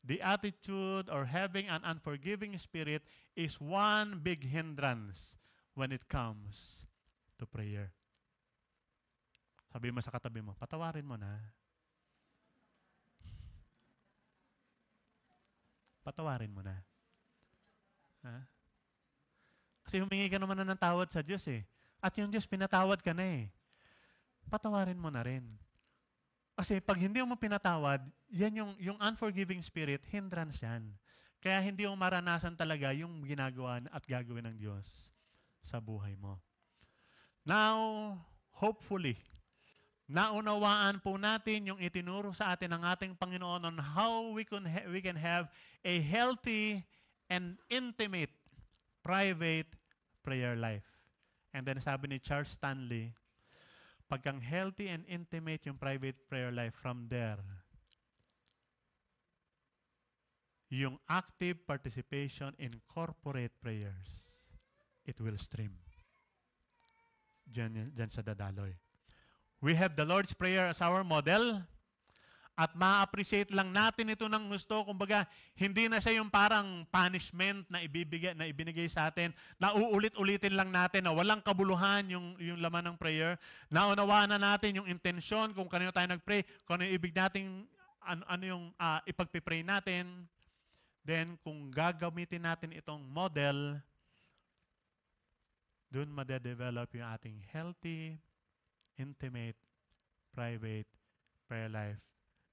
The attitude or having an unforgiving spirit is one big hindrance when it comes to prayer. Sabi mo sa katabi mo, patawarin mo na. Patawarin mo na. Ha? Kasi humingi ka naman na ng tawad sa Diyos eh. At yung Diyos, pinatawad ka na eh. Patawarin mo na rin. Kasi pag hindi mo pinatawad, yan yung unforgiving spirit, hindrance yan. Kaya hindi mo maranasan talaga yung ginagawa at gagawin ng Diyos sa buhay mo. Now, hopefully, naunawaan po natin yung itinuro sa atin ng ating Panginoon on how we can have a healthy and intimate private prayer life. And then sabi ni Charles Stanley, pagkang healthy and intimate yung private prayer life, from there, yung active participation in corporate prayers, it will stream. Diyan sa dadaloy. We have the Lord's Prayer as our model. At ma-appreciate lang natin ito ng gusto. Kumbaga, hindi na siya yung parang punishment na ibinigay sa atin, na uulit-ulitin lang natin, na walang kabuluhan yung laman ng prayer. Naunawaan na natin yung intensyon, kung kanino tayo nag-pray, kung ano yung ibig natin, ano yung ipagpipray natin. Then, kung gagamitin natin itong model, doon madedevelop yung ating healthy, intimate, private prayer life.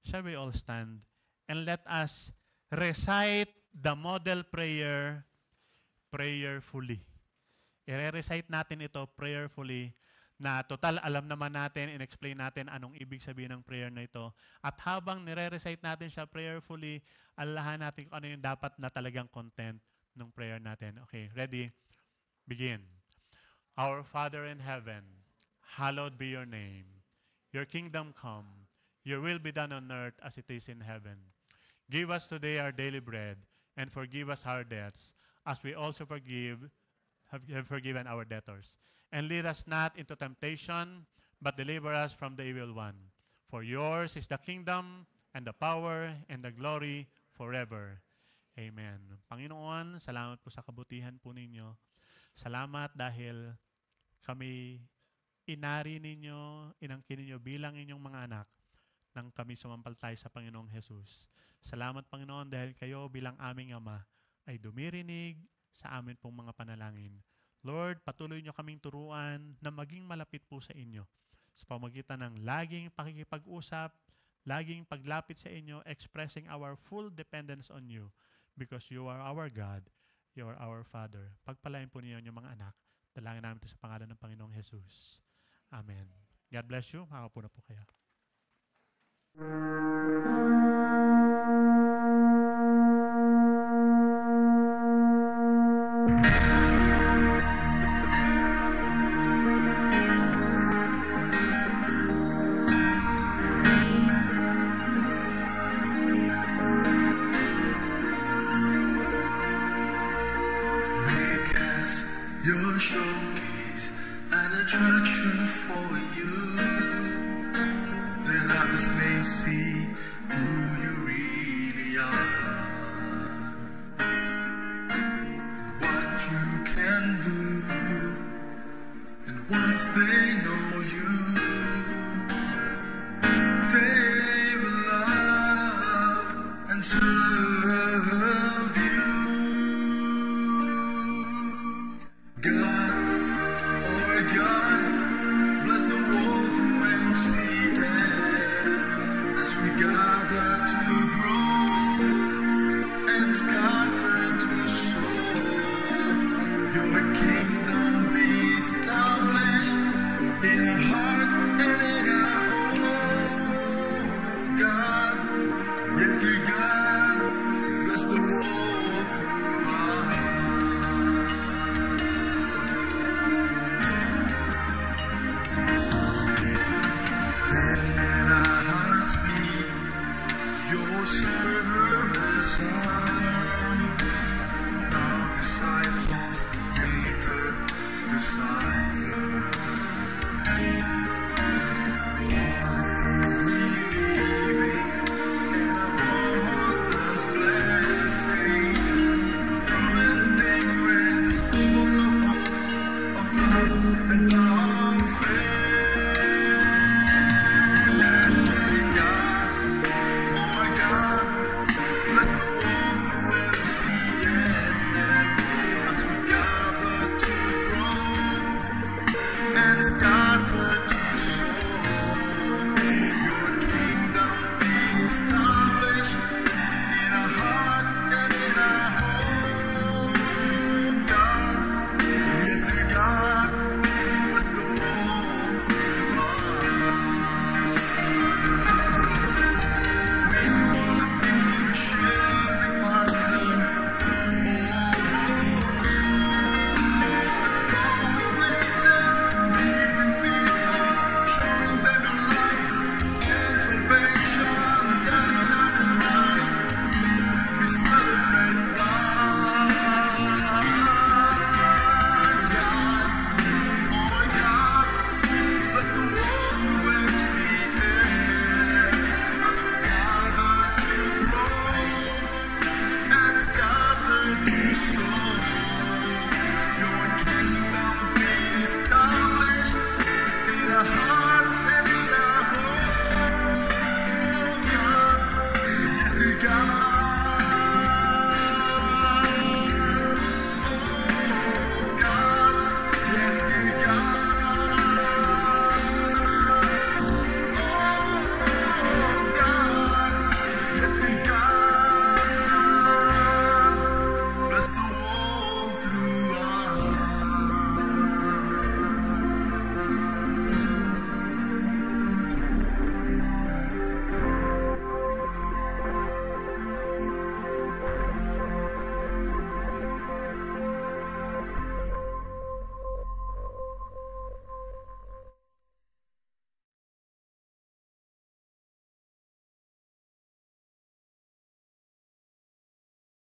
Shall we all stand and let us recite the model prayer prayerfully. I-recite natin ito prayerfully, na total alam naman natin, in-explain natin anong ibig sabihin ng prayer na ito. At habang nire-recite natin siya prayerfully, alahan natin kung ano yung dapat na talagang content ng prayer natin. Okay, ready? Begin. Our Father in heaven, hallowed be your name. Your kingdom come. Your will be done on earth as it is in heaven. Give us today our daily bread, and forgive us our debts, as we also have forgiven our debtors. And lead us not into temptation, but deliver us from the evil one. For yours is the kingdom, and the power, and the glory, forever. Amen. Panginoon, salamat po sa kabutihan po ninyo. Salamat dahil kami inari ninyo, inangkin ninyo bilang inyong mga anak nang kami sumampalataya sa Panginoong Jesus. Salamat, Panginoon, dahil kayo bilang aming Ama ay dumirinig sa amin pong mga panalangin. Lord, patuloy nyo kaming turuan na maging malapit po sa inyo sa pamagitan ng laging pakikipag-usap, laging paglapit sa inyo, expressing our full dependence on you because you are our God, you are our Father. Pagpalain po niyo yung mga anak. Dalangin namin ito sa pangalan ng Panginoong Jesus. Amen. God bless you. Makakapuna po kayo. Make us your showcase, an attraction for you. Then others may see who you really are, and what you can do. And once they know you, they will love and serve you. God, oh God, bless the world through MCM as we gather to grow and scatter to sow. Your kingdom be established in our hearts and